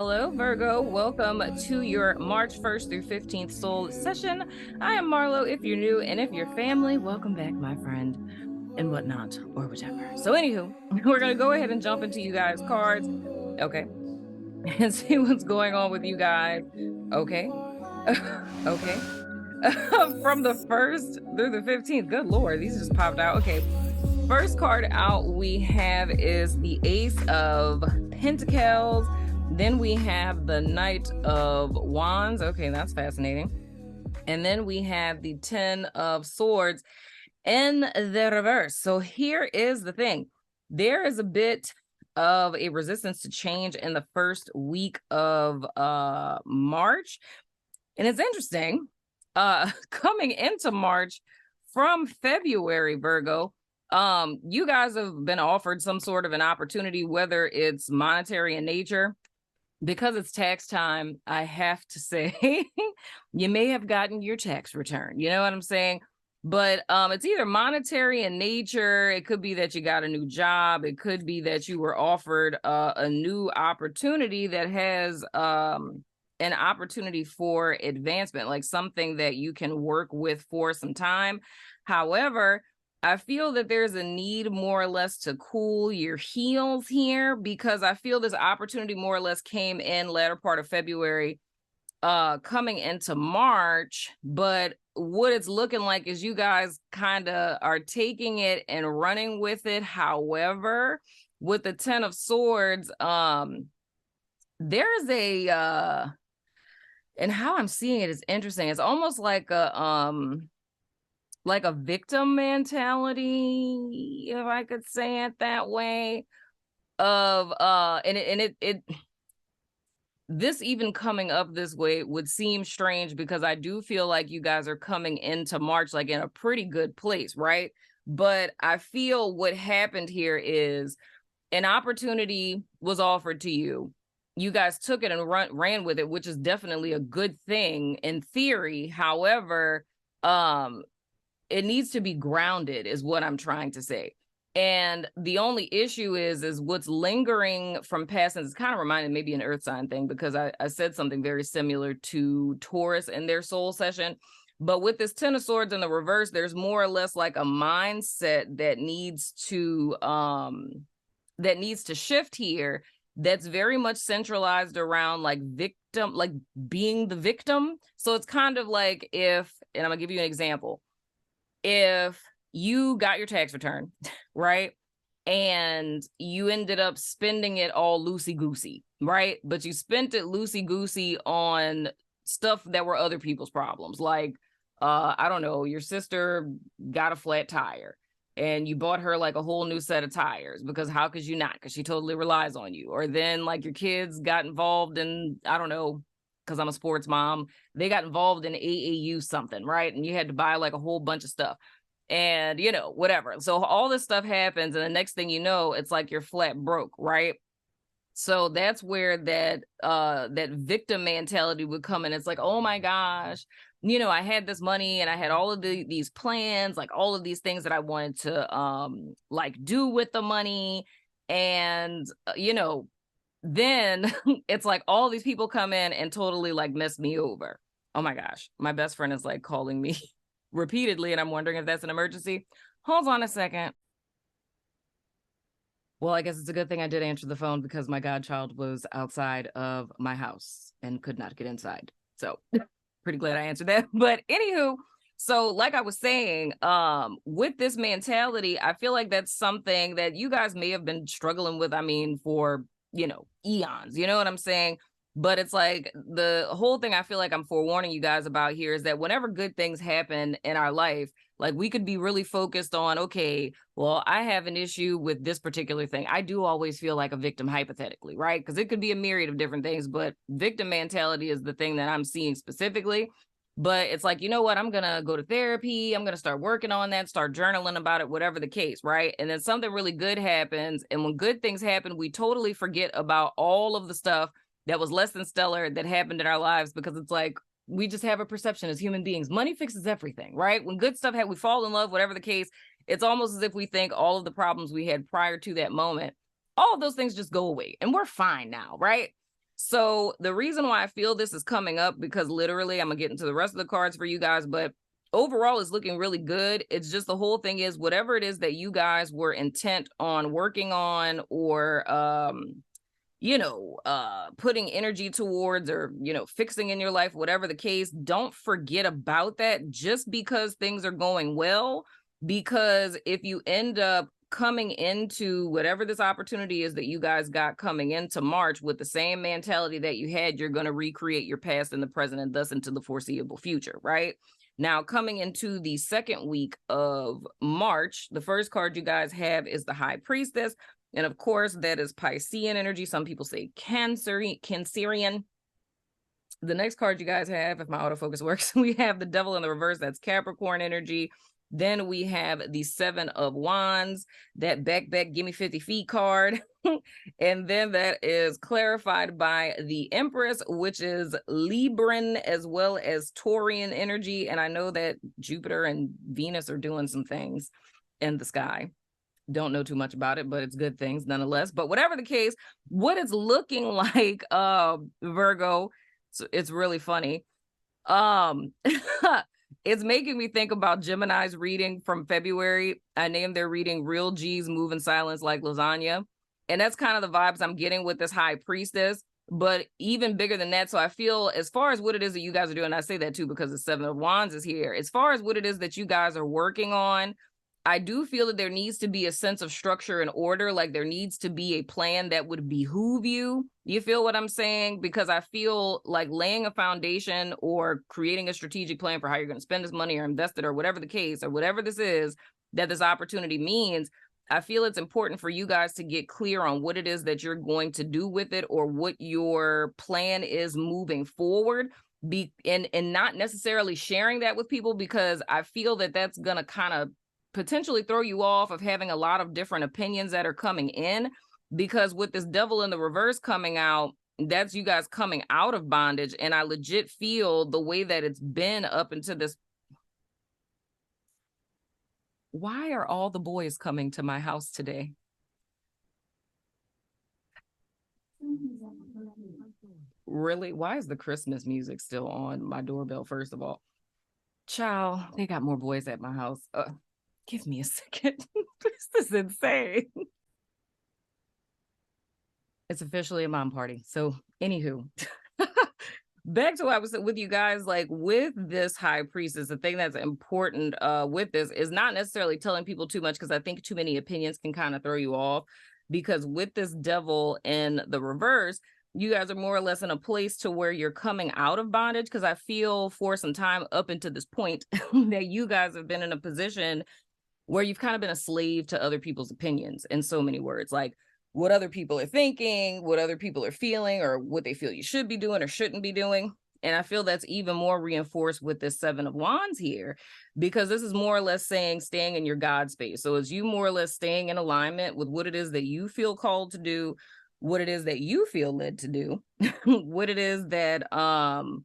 Hello, Virgo. Welcome to your March 1st through 15th soul session. I am Marlo if you're new, and if you're family, welcome back, my friend, and whatnot, or whichever. So, anywho, we're going to go ahead and jump into you guys' cards. Okay. And see what's going on with you guys. Okay. Okay. From the 1st through the 15th. Good Lord, these just popped out. Okay. First card out we have is the Ace of Pentacles. Then we have the Knight of Wands. Okay, that's fascinating. And then we have the Ten of Swords in the reverse. So here is the thing. There is a bit of a resistance to change in the first week of March. And it's interesting. Coming into March from February, Virgo, you guys have been offered some sort of an opportunity, whether it's monetary in nature. Because it's tax time, I have to say you may have gotten your tax return. You know what I'm saying? But it's either monetary in nature. It could be that you got a new job. It could be that you were offered a new opportunity that has an opportunity for advancement, like something that you can work with for some time. However, I feel that there's a need more or less to cool your heels here, because I feel this opportunity more or less came in latter part of February, coming into March. But what it's looking like is you guys kind of are taking it and running with it. However, with the Ten of Swords, there's a and how I'm seeing it is interesting. It's almost like a victim mentality, if I could say it that way, of and this even coming up this way would seem strange, because I do feel like you guys are coming into March like in a pretty good place, right? But I feel what happened here is an opportunity was offered to you. You guys took it and ran with it, which is definitely a good thing in theory. However, it needs to be grounded, is what I'm trying to say. And the only issue is what's lingering from past. And it's kind of reminded maybe an earth sign thing, because I said something very similar to Taurus in their soul session. But with this Ten of Swords in the reverse, there's more or less like a mindset that needs to shift here, that's very much centralized around like victim, like being the victim. So it's kind of like and I'm gonna give you an example. If you got your tax return, right, and you ended up spending it all loosey-goosey, right? But you spent it loosey-goosey on stuff that were other people's problems. Like, I don't know, your sister got a flat tire and you bought her like a whole new set of tires, because how could you not? Because she totally relies on you. Or then like your kids got involved in, I don't know, because I'm a sports mom, they got involved in AAU something, right? And you had to buy like a whole bunch of stuff and, you know, whatever. So all this stuff happens, and the next thing you know, it's like you're flat broke, right? So that's where that victim mentality would come in. It's like, oh my gosh, you know, I had this money and I had all of these plans, like all of these things that I wanted to like do with the money. And, you know, then it's like all these people come in and totally like mess me over. Oh my gosh, my best friend is like calling me repeatedly, and I'm wondering if that's an emergency. Hold on a second. Well, I guess it's a good thing I did answer the phone, because my godchild was outside of my house and could not get inside. So pretty glad I answered that. But anywho, so like I was saying, with this mentality, I feel like that's something that you guys may have been struggling with, I mean, for, you know, eons, you know what I'm saying? But it's like the whole thing I feel like I'm forewarning you guys about here is that whenever good things happen in our life, like we could be really focused on, okay, well, I have an issue with this particular thing. I do always feel like a victim, hypothetically, right? Because it could be a myriad of different things, but victim mentality is the thing that I'm seeing specifically. But it's like, you know what? I'm going to go to therapy. I'm going to start working on that, start journaling about it, whatever the case, right? And then something really good happens. And when good things happen, we totally forget about all of the stuff that was less than stellar that happened in our lives, because it's like, we just have a perception as human beings. Money fixes everything, right? When good stuff we fall in love, whatever the case, it's almost as if we think all of the problems we had prior to that moment, all of those things just go away and we're fine now, right? So the reason why I feel this is coming up, because literally I'm gonna get into the rest of the cards for you guys, but overall it's looking really good. It's just the whole thing is whatever it is that you guys were intent on working on, or putting energy towards, or fixing in your life, whatever the case, don't forget about that just because things are going well. Because if you end up coming into whatever this opportunity is that you guys got coming into March with the same mentality that you had, you're going to recreate your past in the present and thus into the foreseeable future, right? Now, coming into the second week of March, the first card you guys have is the High Priestess. And of course, that is Piscean energy. Some people say Cancerian. The next card you guys have, if my autofocus works, we have the Devil in the reverse. That's Capricorn energy. Then we have the Seven of Wands, that back, give me 50 feet card. And then that is clarified by the Empress, which is Libran as well as Taurian energy. And I know that Jupiter and Venus are doing some things in the sky. Don't know too much about it, but it's good things nonetheless. But whatever the case, what it's looking like, Virgo, it's really funny. It's making me think about Gemini's reading from February. I named their reading Real G's Move in Silence Like Lasagna. And that's kind of the vibes I'm getting with this High Priestess, but even bigger than that. So I feel, as far as what it is that you guys are doing, I say that too because the Seven of Wands is here. As far as what it is that you guys are working on, I do feel that there needs to be a sense of structure and order. Like there needs to be a plan that would behoove you. You feel what I'm saying? Because I feel like laying a foundation or creating a strategic plan for how you're going to spend this money or invest it or whatever the case or whatever this is that this opportunity means. I feel it's important for you guys to get clear on what it is that you're going to do with it or what your plan is moving forward. And not necessarily sharing that with people, because I feel that that's going to kind of potentially throw you off of having a lot of different opinions that are coming in, because with this Devil in the reverse coming out, that's you guys coming out of bondage. And I legit feel the way that it's been up into this. Why are all the boys coming to my house today? Really? Why is the Christmas music still on my doorbell, first of all? Child, they got more boys at my house. Give me a second. This is insane. It's officially a mom party. So, anywho, back to what I was with you guys, like with this High Priestess, the thing that's important with this is not necessarily telling people too much, because I think too many opinions can kind of throw you off. Because with this Devil in the reverse, you guys are more or less in a place to where you're coming out of bondage, because I feel for some time up until this point that you guys have been in a position where you've kind of been a slave to other people's opinions, in so many words, like what other people are thinking, what other people are feeling, or what they feel you should be doing or shouldn't be doing. And I feel that's even more reinforced with this Seven of Wands here, because this is more or less saying staying in your God space. So it's you more or less staying in alignment with what it is that you feel called to do, what it is that you feel led to do, what it is that, well,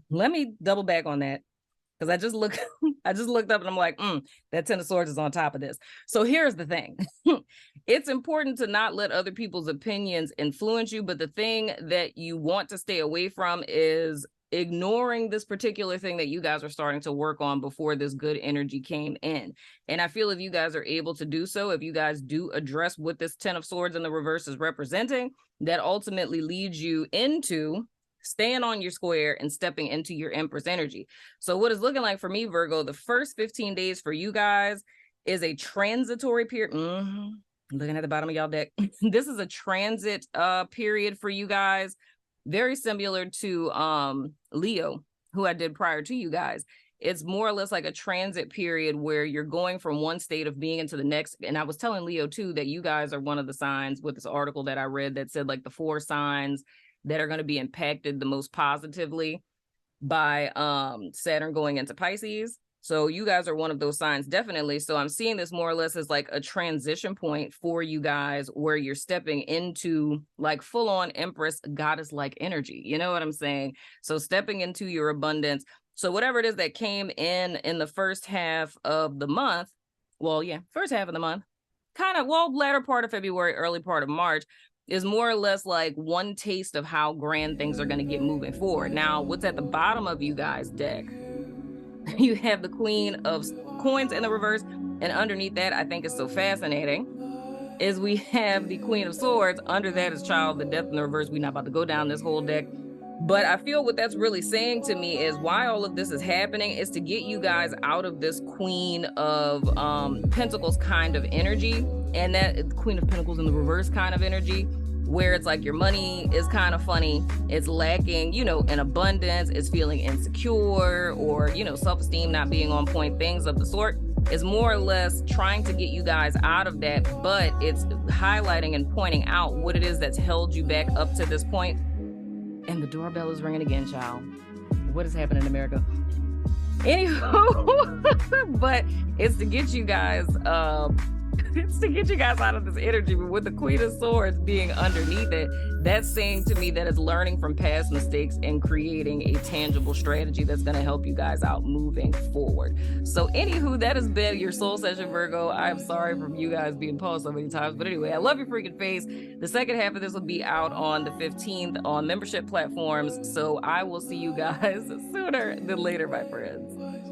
let me double back on that. Because I just looked up and I'm like, that Ten of Swords is on top of this. So here's the thing. It's important to not let other people's opinions influence you. But the thing that you want to stay away from is ignoring this particular thing that you guys are starting to work on before this good energy came in. And I feel if you guys are able to do so, if you guys do address what this Ten of Swords in the reverse is representing, that ultimately leads you into staying on your square and stepping into your Empress energy. So what it's looking like for me, Virgo, the first 15 days for you guys is a transitory period. Looking at the bottom of y'all deck. This is a transit period for you guys, very similar to Leo, who I did prior to you guys. It's more or less like a transit period where you're going from one state of being into the next. And I was telling Leo too that you guys are one of the signs with this article that I read that said like the 4 signs that are going to be impacted the most positively by Saturn going into Pisces. So you guys are one of those signs, definitely. So I'm seeing this more or less as like a transition point for you guys where you're stepping into like full on Empress goddess-like energy. You know what I'm saying? So stepping into your abundance. So whatever it is that came in the first half of the month, well, yeah, first half of the month, kind of, well, latter part of February, early part of March, is more or less like one taste of how grand things are going to get moving forward. Now, what's at the bottom of you guys' deck? You have the Queen of Coins in the reverse, and underneath that, I think is so fascinating, is we have the Queen of Swords. Under that is Child of the Death in the reverse. We're not about to go down this whole deck. But I feel what that's really saying to me is why all of this is happening is to get you guys out of this Queen of Pentacles kind of energy, and that Queen of Pentacles in the reverse kind of energy, where it's like your money is kind of funny, it's lacking, you know, in abundance, it's feeling insecure, or, you know, self-esteem not being on point, things of the sort. Is more or less trying to get you guys out of that, but it's highlighting and pointing out what it is that's held you back up to this point. And the doorbell is ringing again, child. What is happening in America? Anywho, but it's to get you guys, it's to get you guys out of this energy. But with the Queen of Swords being underneath it, that's saying to me that it's learning from past mistakes and creating a tangible strategy that's going to help you guys out moving forward. So anywho, that has been your soul session, Virgo. I'm sorry for you guys being paused so many times, but anyway, I love your freaking face. The second half of this will be out on the 15th on membership platforms. So I will see you guys sooner than later, my friends.